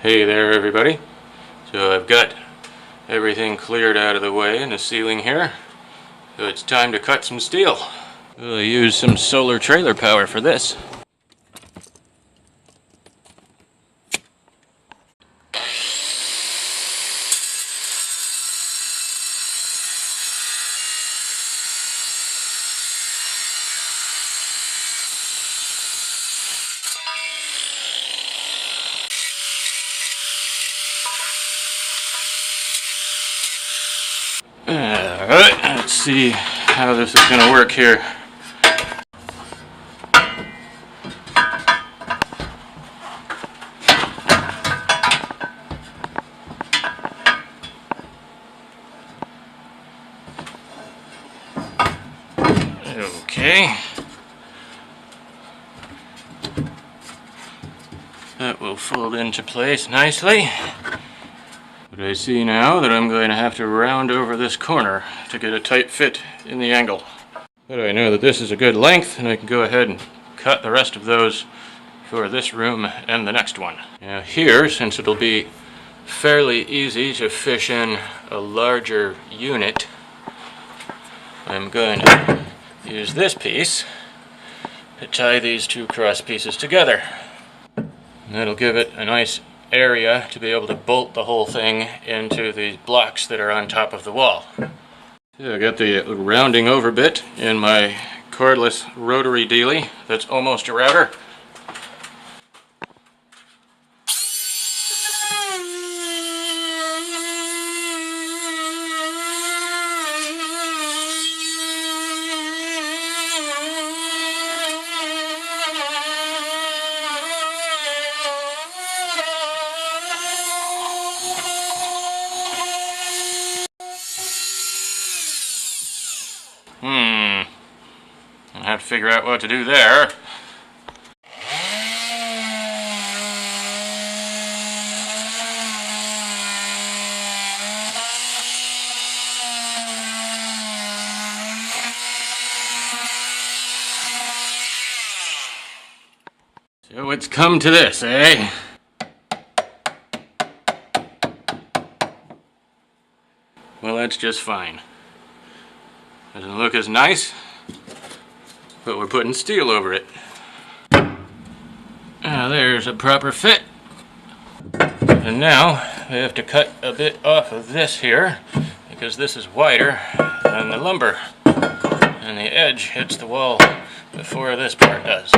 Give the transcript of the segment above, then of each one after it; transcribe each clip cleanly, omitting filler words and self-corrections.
Hey there everybody. So I've got everything cleared out of the way in the ceiling here. So it's time to cut some steel. We'll use some solar trailer power for this. Alright, let's see how this is going to work here. Okay. That will fold into place nicely. But I see now that I'm going to have to round over this corner to get a tight fit in the angle. But I know that this is a good length, and I can go ahead and cut the rest of those for this room and the next one. Now here, since it'll be fairly easy to fish in a larger unit, I'm going to use this piece to tie these two cross pieces together. And that'll give it a nice area to be able to bolt the whole thing into the blocks that are on top of the wall. So I got the rounding over bit in my cordless rotary dealie that's almost a router. I have to figure out what to do there. So it's come to this, eh? Well, that's just fine. Doesn't look as nice, but we're putting steel over it. Now there's a proper fit. And now we have to cut a bit off of this here, because this is wider than the lumber. And the edge hits the wall before this part does.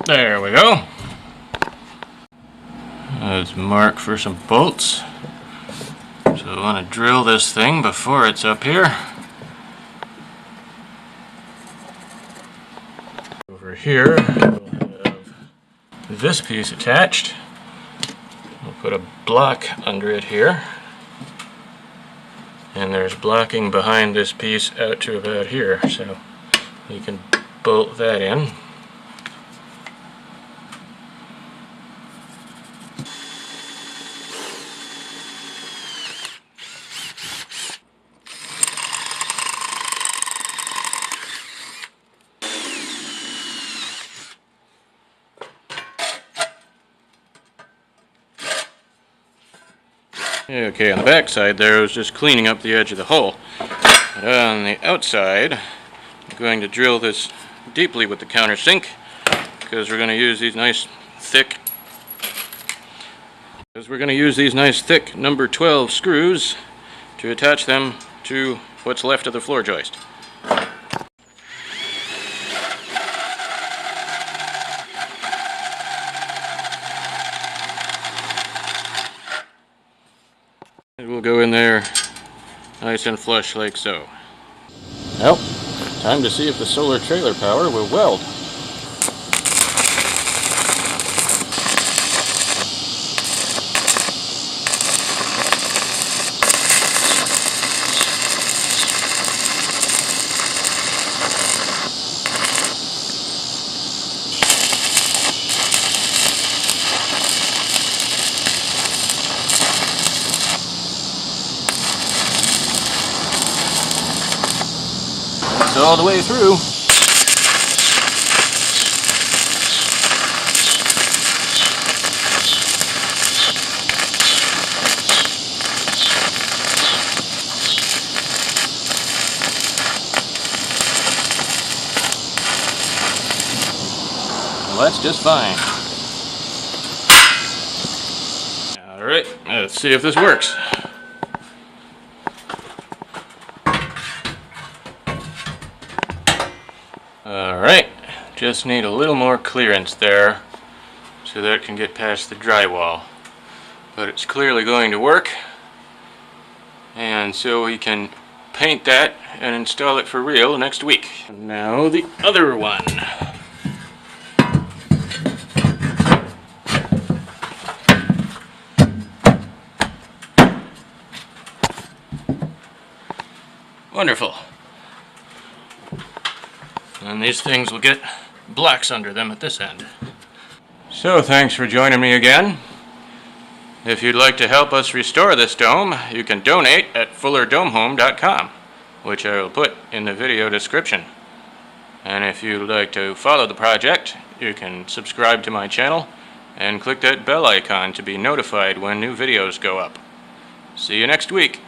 There we go. Let's mark for some bolts. So I want to drill this thing before it's up here. Over here, we'll have this piece attached. We'll put a block under it here. And there's blocking behind this piece out to about here, so you can bolt that in. Okay, on the back side there, I was just cleaning up the edge of the hole. But on the outside, I'm going to drill this deeply with the countersink, because we're going to use these nice thick number 12 screws to attach them to what's left of the floor joist. It will go in there nice and flush like so. Well, time to see if the solar trailer power will weld. all the way through. Well, that's just fine. Alright, let's see if this works. Alright, just need a little more clearance there so that it can get past the drywall. But it's clearly going to work, and so we can paint that and install it for real next week. Now the other one. Wonderful. And these things will get blocks under them at this end. So thanks for joining me again. If you'd like to help us restore this dome, you can donate at fullerdomehome.com, which I will put in the video description. And if you'd like to follow the project, you can subscribe to my channel and click that bell icon to be notified when new videos go up. See you next week.